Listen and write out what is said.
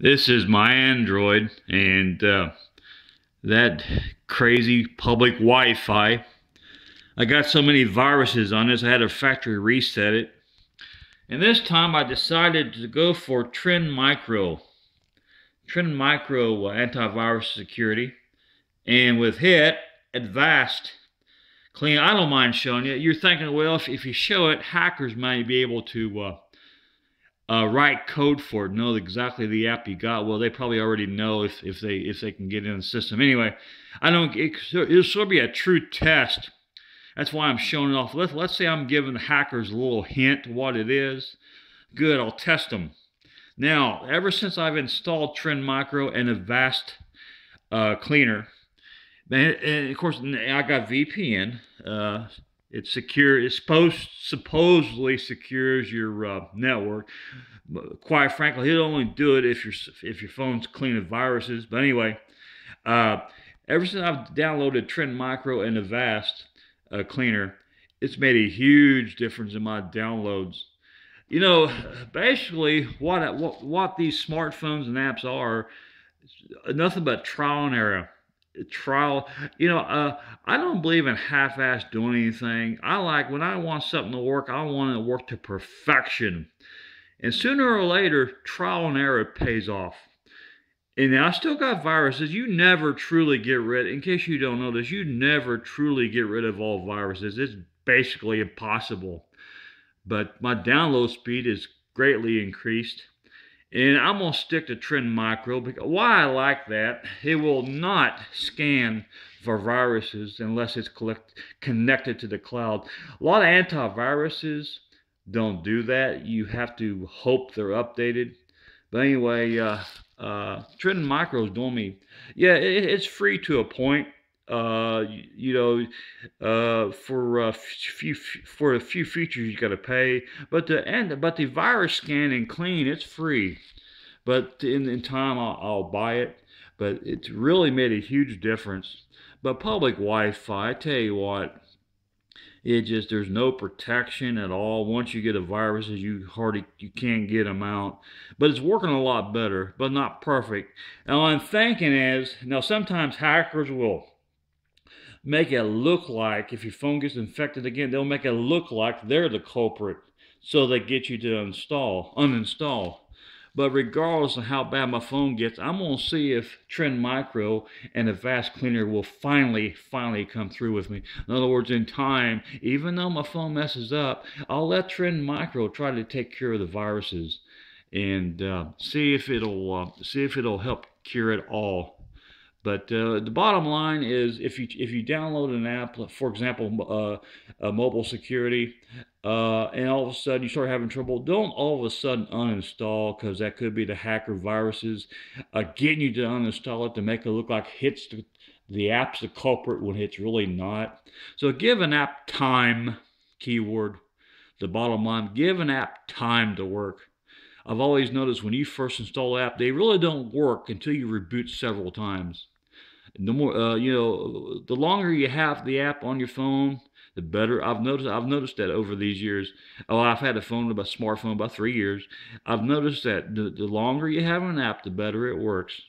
This is my Android, and that crazy public Wi-Fi. I got so many viruses on this, I had to factory reset it. And this time I decided to go for Trend Micro. Trend Micro antivirus security. And with it, Avast. Clean. I don't mind showing you. You're thinking, well, if you show it, hackers might be able to write code for it, know exactly the app you got. Well, they probably already know if they can get in the system. Anyway, I don't. It'll sort of be a true test. That's why I'm showing it off. Let's say I'm giving the hackers a little hint what it is. Good, I'll test them. Now, ever since I've installed Trend Micro and Avast Cleaner, and of course I got VPN. It's secure. It supposedly secures your network. But quite frankly, it'll only do it if your phone's clean of viruses. But anyway, ever since I've downloaded Trend Micro and Avast Cleaner, it's made a huge difference in my downloads. You know, basically what these smartphones and apps are, nothing but trial and error. I don't believe in half-ass doing anything. I like when I want something to work, I want it to work to perfection. And sooner or later, trial and error pays off. And I still got viruses. You never truly get rid, in case you don't know this, you never truly get rid of all viruses. It's basically impossible. But my download speed is greatly increased. And I'm going to stick to Trend Micro because why I like that, it will not scan for viruses unless it's connected to the cloud. A lot of antiviruses don't do that. You have to hope they're updated. But anyway, Trend Micro is doing me. Yeah, it's free to a point. For a few features you got to pay, but the virus scan and clean, it's free. But in time I'll buy it. But it's really made a huge difference. But public Wi-Fi, I tell you what, there's no protection at all. Once you get a virus, you can't get them out. But it's working a lot better, but not perfect. Now I'm thinking now sometimes hackers will make it look like if your phone gets infected again, they'll make it look like they're the culprit, so they get you to uninstall. But regardless of how bad my phone gets, I'm gonna see if Trend Micro and Avast Cleaner will finally come through with me. In other words, in time, even though my phone messes up, I'll let Trend Micro try to take care of the viruses and see if it'll help cure it all. But the bottom line is, if you download an app, for example, mobile security, and all of a sudden you start having trouble, don't all of a sudden uninstall, because that could be the hacker viruses getting you to uninstall it to make it look like the app's the culprit when it's really not. So give an app time, keyword. The bottom line, give an app time to work. I've always noticed when you first install an app, they really don't work until you reboot several times. The more, the longer you have the app on your phone, the better. I've noticed that over these years. Oh, I've had a smartphone about 3 years. I've noticed that the longer you have an app, the better it works.